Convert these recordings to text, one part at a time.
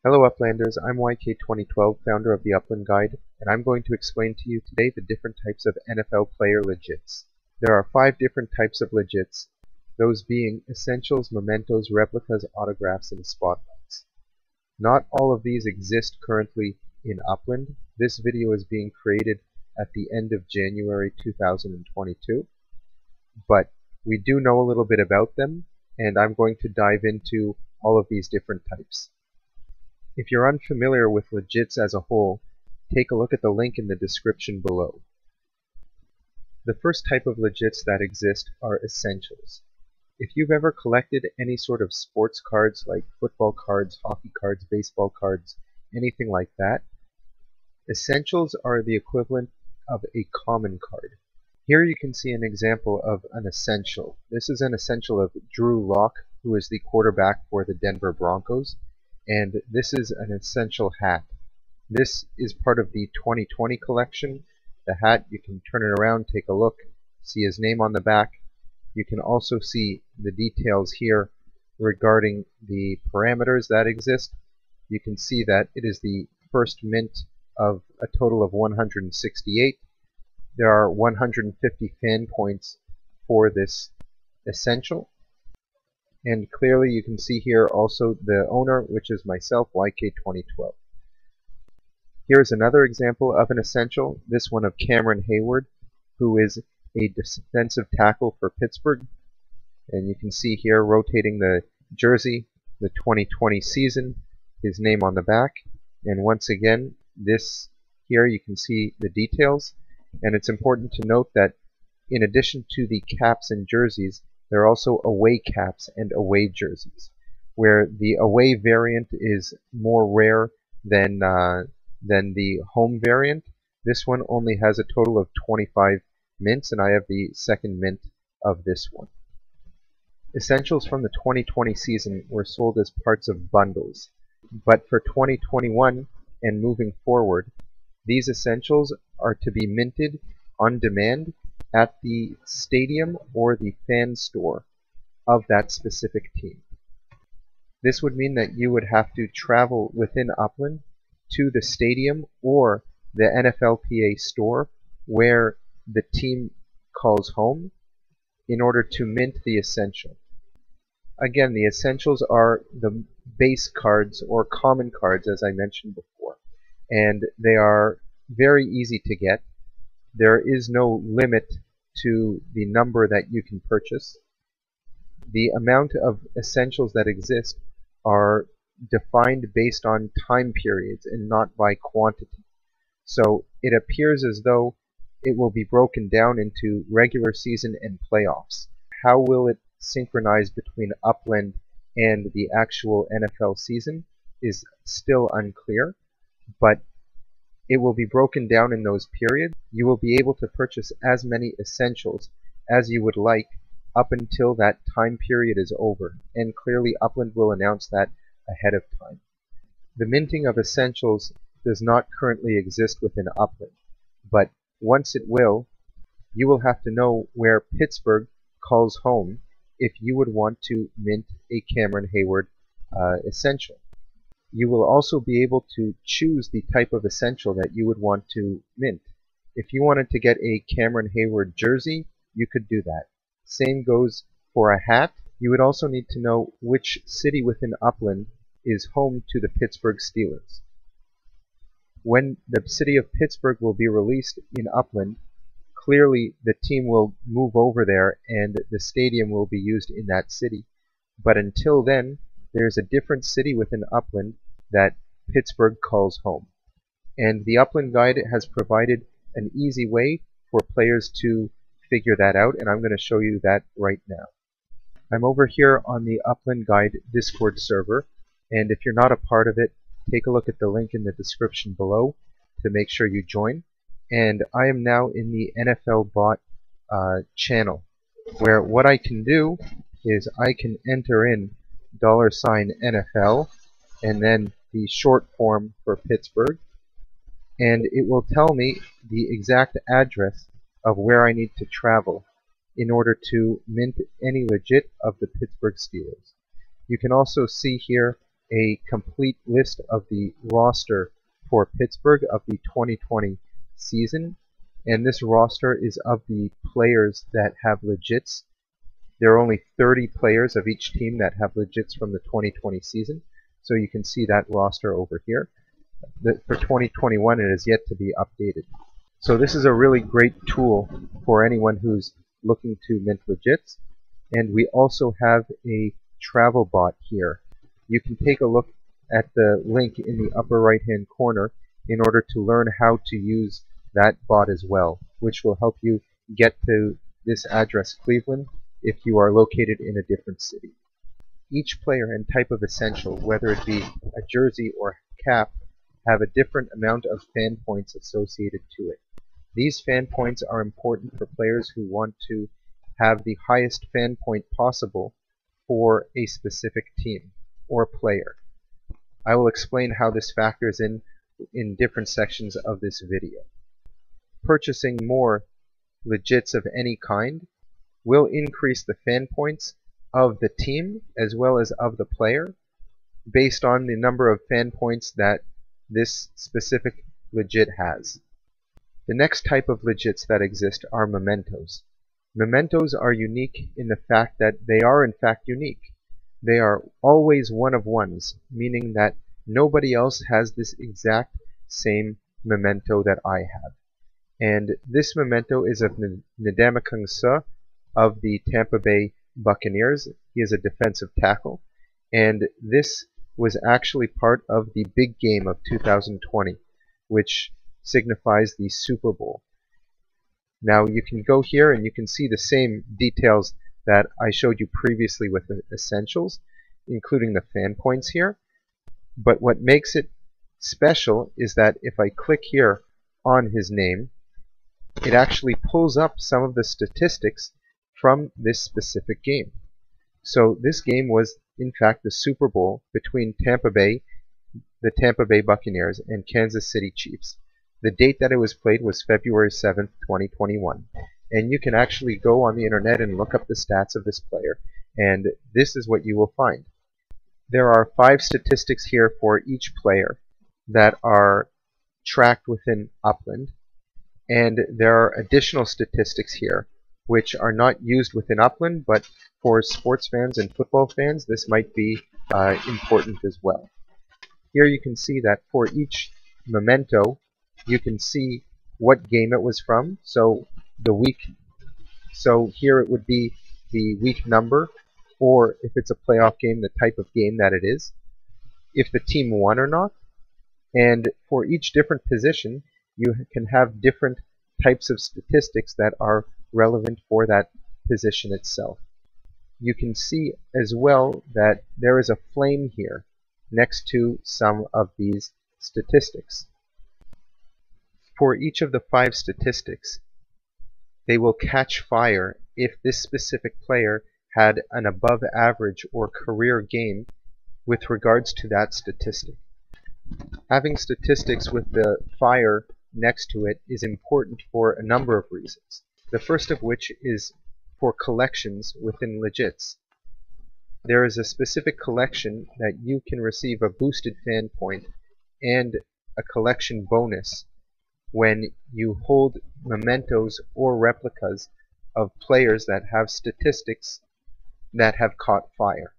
Hello Uplanders, I'm YK2012, founder of the Upland Guide, and I'm going to explain to you today the different types of NFL player legits. There are 5 different types of legits, those being essentials, mementos, replicas, autographs, and spotlights. Not all of these exist currently in Upland. This video is being created at the end of January 2022, but we do know a little bit about them, and I'm going to dive into all of these different types. If you're unfamiliar with legits as a whole, take a look at the link in the description below. The first type of legits that exist are essentials. If you've ever collected any sort of sports cards like football cards, hockey cards, baseball cards, anything like that, essentials are the equivalent of a common card. Here you can see an example of an essential. This is an essential of Drew Lock, who is the quarterback for the Denver Broncos. And this is an essential hat. This is part of the 2020 collection. The hat, you can turn it around, take a look, see his name on the back. You can also see the details here regarding the parameters that exist. You can see that it is the first mint of a total of 168. There are 150 fan points for this essential. And clearly you can see here also the owner, which is myself, YK2012. Here's another example of an essential, this one of Cameron Hayward, who is a defensive tackle for Pittsburgh. And you can see here rotating the jersey, the 2020 season, his name on the back. And once again, this here you can see the details. And it's important to note that in addition to the caps and jerseys, there are also away caps and away jerseys, where the away variant is more rare than the home variant. This one only has a total of 25 mints, and I have the second mint of this one. Essentials from the 2020 season were sold as parts of bundles, but for 2021 and moving forward, these essentials are to be minted on demand at the stadium or the fan store of that specific team. This would mean that you would have to travel within Upland to the stadium or the NFLPA store where the team calls home in order to mint the essential. Again, the essentials are the base cards or common cards, as I mentioned before, and they are very easy to get. There is no limit to the number that you can purchase. The amount of essentials that exist are defined based on time periods and not by quantity. So it appears as though it will be broken down into regular season and playoffs. How will it synchronize between Upland and the actual NFL season is still unclear, but it will be broken down in those periods. You will be able to purchase as many essentials as you would like up until that time period is over, and clearly Upland will announce that ahead of time. The minting of essentials does not currently exist within Upland, but once it will, you will have to know where Pittsburgh calls home if you would want to mint a Cameron Hayward essential. You will also be able to choose the type of essential that you would want to mint. If you wanted to get a Cameron Hayward jersey, you could do that. Same goes for a hat. You would also need to know which city within Upland is home to the Pittsburgh Steelers. When the city of Pittsburgh will be released in Upland, clearly the team will move over there and the stadium will be used in that city. But until then, there's a different city within Upland that Pittsburgh calls home. And the Upland Guide has provided an easy way for players to figure that out, and I'm going to show you that right now. I'm over here on the Upland Guide Discord server, and if you're not a part of it, take a look at the link in the description below to make sure you join. And I am now in the NFL Bot channel, where what I can do is I can enter in $NFL and then the short form for Pittsburgh, and it will tell me the exact address of where I need to travel in order to mint any legit of the Pittsburgh Steelers. You can also see here a complete list of the roster for Pittsburgh of the 2020 season, and this roster is of the players that have legits. There are only 30 players of each team that have legits from the 2020 season, so you can see that roster over here. For 2021, it is yet to be updated. So this is a really great tool for anyone who's looking to mint legits. And we also have a travel bot here. You can take a look at the link in the upper right hand corner in order to learn how to use that bot as well, which will help you get to this address, Cleveland, if you are located in a different city. Each player and type of essential, whether it be a jersey or cap, have a different amount of fan points associated to it. These fan points are important for players who want to have the highest fan point possible for a specific team or player. I will explain how this factors in different sections of this video. Purchasing more legits of any kind will increase the fan points of the team as well as of the player based on the number of fan points that this specific legit has. The next type of legits that exist are mementos. Mementos are unique in the fact that they are in fact unique. They are always one of ones, meaning that nobody else has this exact same memento that I have. And this memento is of Ndamukong Suh of the Tampa Bay Buccaneers. He is a defensive tackle, and this was actually part of the big game of 2020, which signifies the Super Bowl. Now you can go here and you can see the same details that I showed you previously with the essentials, including the fan points here. But what makes it special is that if I click here on his name, it actually pulls up some of the statistics from this specific game. So this game was in fact the Super Bowl between the Tampa Bay Buccaneers and Kansas City Chiefs. The date that it was played was February 7th, 2021. And you can actually go on the internet and look up the stats of this player, and this is what you will find. There are 5 statistics here for each player that are tracked within Upland, and there are additional statistics here which are not used within Upland, but for sports fans and football fans this might be important as well. Here you can see that for each memento you can see what game it was from, so the week. So here it would be the week number, or if it's a playoff game, the type of game that it is, if the team won or not, and for each different position you can have different types of statistics that are relevant for that position itself. You can see as well that there is a flame here next to some of these statistics. For each of the 5 statistics, they will catch fire if this specific player had an above average or career game with regards to that statistic. Having statistics with the fire next to it is important for a number of reasons. The first of which is for collections within legits. There is a specific collection that you can receive a boosted fan point and a collection bonus when you hold mementos or replicas of players that have statistics that have caught fire.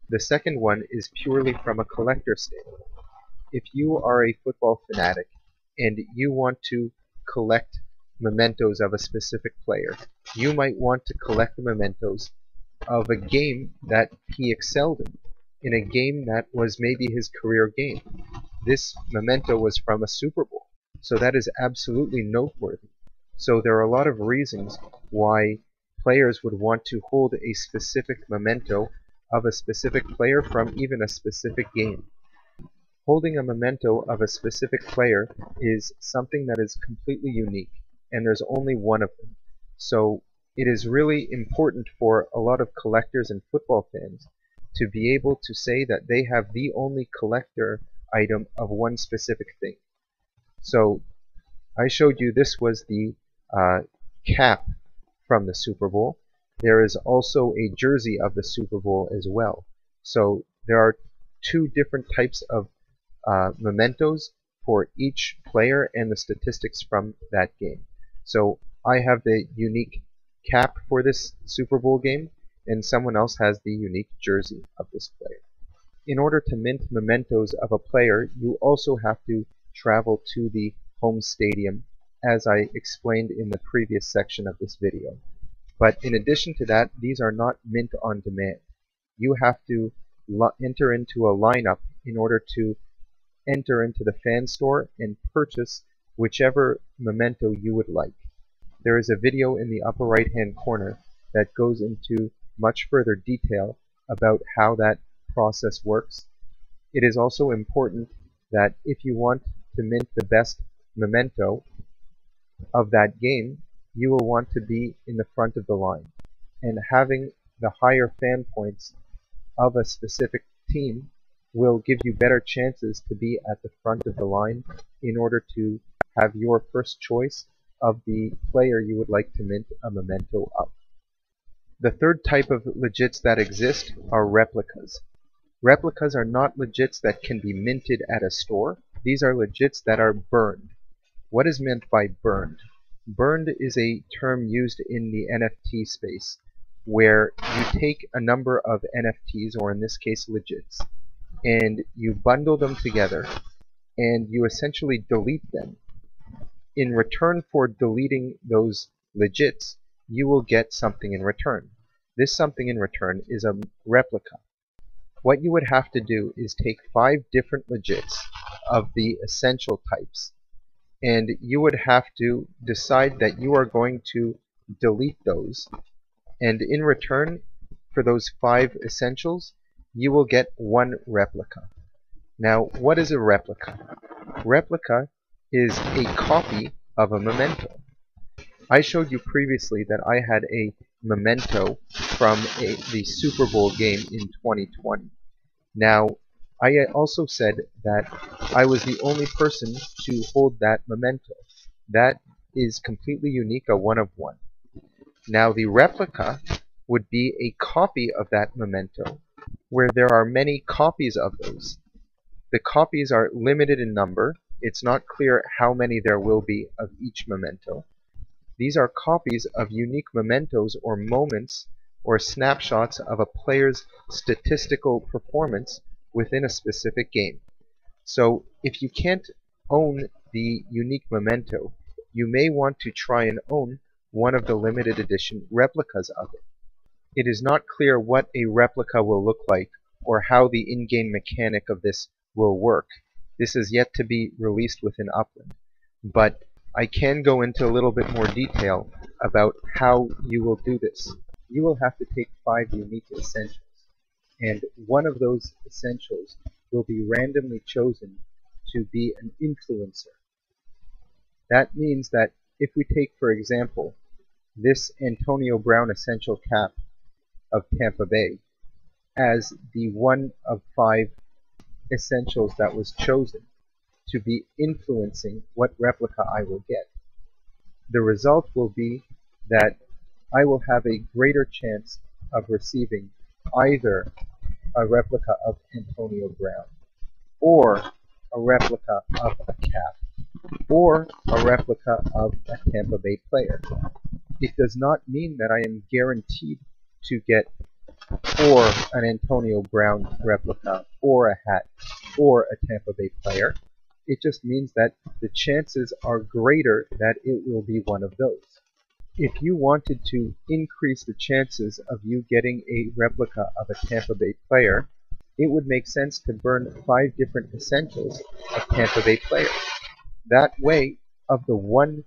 The second one is purely from a collector standpoint. If you are a football fanatic and you want to collect mementos of a specific player, you might want to collect the mementos of a game that he excelled in a game that was maybe his career game. This memento was from a Super Bowl, so that is absolutely noteworthy. So there are a lot of reasons why players would want to hold a specific memento of a specific player from even a specific game. Holding a memento of a specific player is something that is completely unique, and there's only one of them. So it is really important for a lot of collectors and football fans to be able to say that they have the only collector item of one specific thing. So I showed you this was the cap from the Super Bowl. There is also a jersey of the Super Bowl as well. So there are 2 different types of mementos for each player and the statistics from that game. So I have the unique cap for this Super Bowl game, and someone else has the unique jersey of this player. In order to mint mementos of a player, you also have to travel to the home stadium, as I explained in the previous section of this video. But in addition to that, these are not mint on demand. You have to enter into a lineup in order to enter into the fan store and purchase whichever memento you would like. There is a video in the upper right hand corner that goes into much further detail about how that process works. It is also important that if you want to mint the best memento of that game, you will want to be in the front of the line. And having the higher fan points of a specific team will give you better chances to be at the front of the line in order to have your first choice of the player you would like to mint a memento of. The third type of legits that exist are replicas. Replicas are not legits that can be minted at a store. These are legits that are burned. What is meant by burned? Burned is a term used in the NFT space, where you take a number of NFTs, or in this case legits, and you bundle them together, and you essentially delete them. In return for deleting those legits, you will get something in return. This something in return is a replica. What you would have to do is take 5 different legits of the essential types, and you would have to decide that you are going to delete those, and in return for those 5 essentials, you will get 1 replica. Now, what is a replica? Replica is a copy of a memento. I showed you previously that I had a memento from the Super Bowl game in 2020. Now, I also said that I was the only person to hold that memento. That is completely unique, a one of one. Now, the replica would be a copy of that memento, where there are many copies of those. The copies are limited in number. It's not clear how many there will be of each memento. These are copies of unique mementos or moments or snapshots of a player's statistical performance within a specific game. So if you can't own the unique memento, you may want to try and own one of the limited edition replicas of it. It is not clear what a replica will look like or how the in-game mechanic of this will work. This is yet to be released within Upland, but I can go into a little bit more detail about how you will do this. You will have to take 5 unique essentials, and one of those essentials will be randomly chosen to be an influencer. That means that if we take, for example, this Antonio Brown essential cap of Tampa Bay as the one of 5 essentials that was chosen to be influencing what replica I will get, the result will be that I will have a greater chance of receiving either a replica of Antonio Brown, or a replica of a cap, or a replica of a Tampa Bay player. It does not mean that I am guaranteed to get or an Antonio Brown replica, or a hat, or a Tampa Bay player. It just means that the chances are greater that it will be one of those. If you wanted to increase the chances of you getting a replica of a Tampa Bay player, it would make sense to burn 5 different essentials of Tampa Bay players. That way, of the one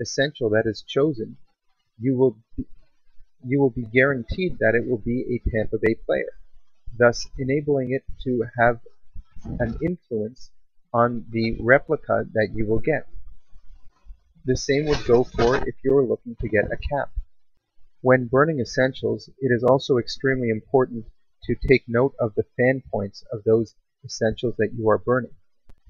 essential that is chosen, you will be guaranteed that it will be a Tampa Bay player, thus enabling it to have an influence on the replica that you will get. The same would go for if you were looking to get a cap. When burning essentials, it is also extremely important to take note of the fan points of those essentials that you are burning.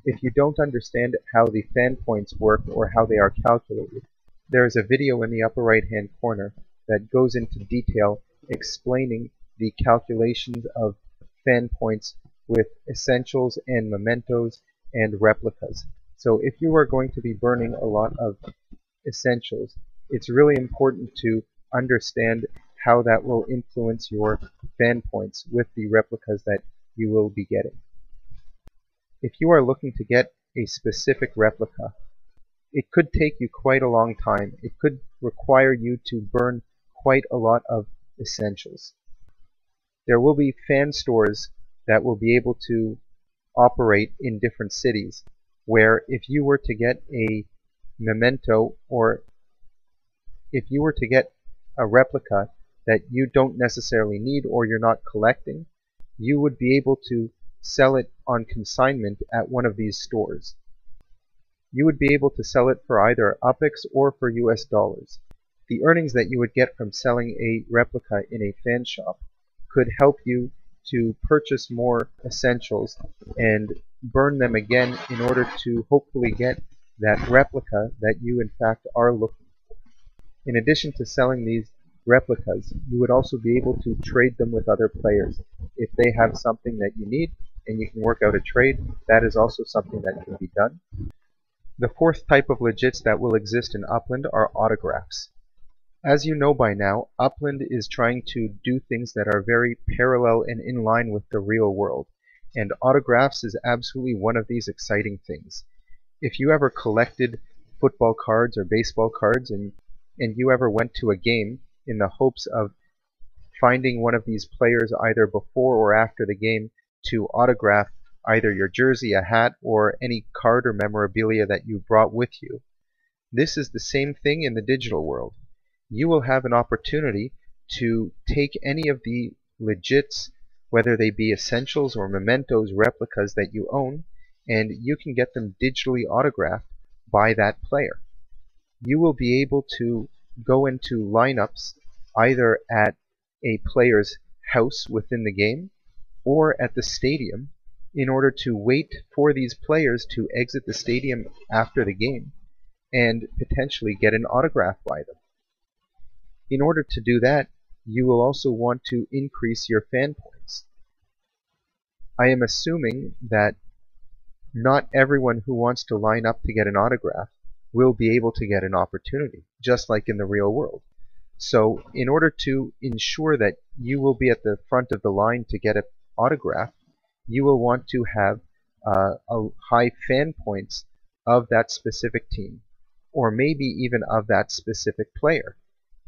If you don't understand how the fan points work or how they are calculated, there is a video in the upper right hand corner that goes into detail explaining the calculations of fan points with essentials and mementos and replicas. So if you are going to be burning a lot of essentials, it's really important to understand how that will influence your fan points with the replicas that you will be getting. If you are looking to get a specific replica, it could take you quite a long time. It could require you to burn quite a lot of essentials. There will be fan stores that will be able to operate in different cities, where if you were to get a memento, or if you were to get a replica that you don't necessarily need or you're not collecting, you would be able to sell it on consignment at one of these stores. You would be able to sell it for either UPX or for US dollars. The earnings that you would get from selling a replica in a fan shop could help you to purchase more essentials and burn them again in order to hopefully get that replica that you in fact are looking for. In addition to selling these replicas, you would also be able to trade them with other players. If they have something that you need and you can work out a trade, that is also something that can be done. The fourth type of legits that will exist in Upland are autographs. As you know by now, Upland is trying to do things that are very parallel and in line with the real world, and autographs is absolutely one of these exciting things. If you ever collected football cards or baseball cards and you ever went to a game in the hopes of finding one of these players either before or after the game to autograph either your jersey, a hat, or any card or memorabilia that you brought with you, this is the same thing in the digital world. You will have an opportunity to take any of the legits, whether they be essentials or mementos, replicas that you own, and you can get them digitally autographed by that player. You will be able to go into lineups either at a player's house within the game or at the stadium in order to wait for these players to exit the stadium after the game and potentially get an autograph by them. In order to do that, you will also want to increase your fan points. I am assuming that not everyone who wants to line up to get an autograph will be able to get an opportunity, just like in the real world. So in order to ensure that you will be at the front of the line to get an autograph, you will want to have a high fan points of that specific team, or maybe even of that specific player.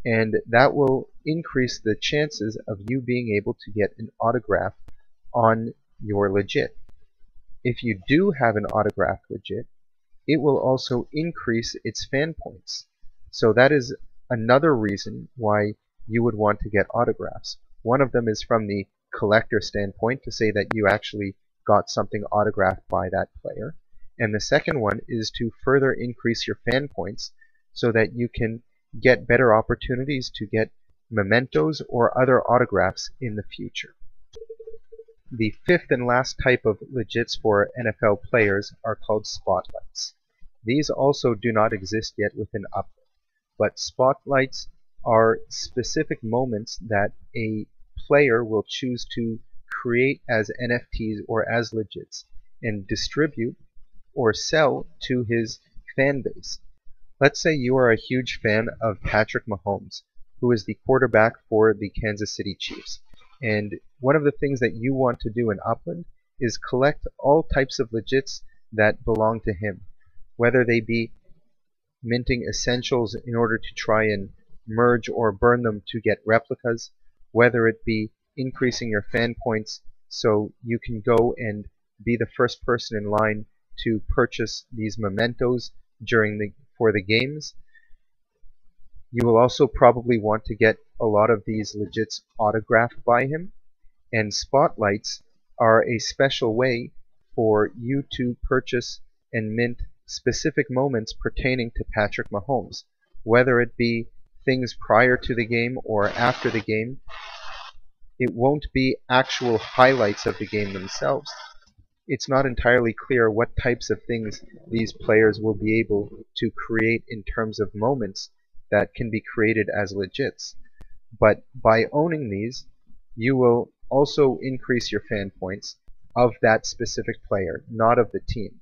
And that will increase the chances of you being able to get an autograph on your legit. If you do have an autographed legit, it will also increase its fan points. So that is another reason why you would want to get autographs. One of them is from the collector standpoint, to say that you actually got something autographed by that player. And the second one is to further increase your fan points so that you can get better opportunities to get mementos or other autographs in the future. The fifth and last type of legits for NFL players are called spotlights. These also do not exist yet within Upland, but spotlights are specific moments that a player will choose to create as NFTs or as legits and distribute or sell to his fan base. Let's say you are a huge fan of Patrick Mahomes, who is the quarterback for the Kansas City Chiefs. And one of the things that you want to do in Upland is collect all types of legits that belong to him, whether they be minting essentials in order to try and merge or burn them to get replicas, whether it be increasing your fan points so you can go and be the first person in line to purchase these mementos for the games. You will also probably want to get a lot of these legits autographed by him, and spotlights are a special way for you to purchase and mint specific moments pertaining to Patrick Mahomes, whether it be things prior to the game or after the game. It won't be actual highlights of the game themselves. It's not entirely clear what types of things these players will be able to create in terms of moments that can be created as legits. But by owning these, you will also increase your fan points, of that specific player, not of the team.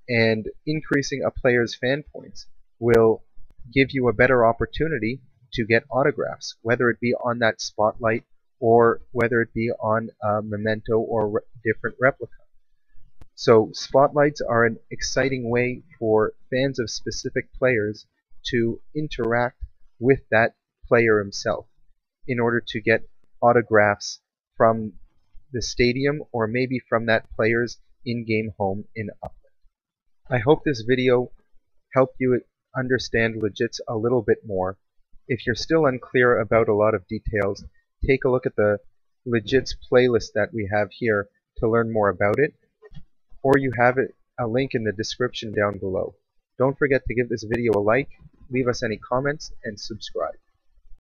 And increasing a player's fan points will give you a better opportunity to get autographs, whether it be on that spotlight or whether it be on a memento or different replica. So spotlights are an exciting way for fans of specific players to interact with that player himself in order to get autographs from the stadium or maybe from that player's in-game home in Upland. I hope this video helped you understand Legits a little bit more. If you're still unclear about a lot of details, take a look at the Legits playlist that we have here to learn more about it, or you have a link in the description down below. Don't forget to give this video a like, leave us any comments, and subscribe.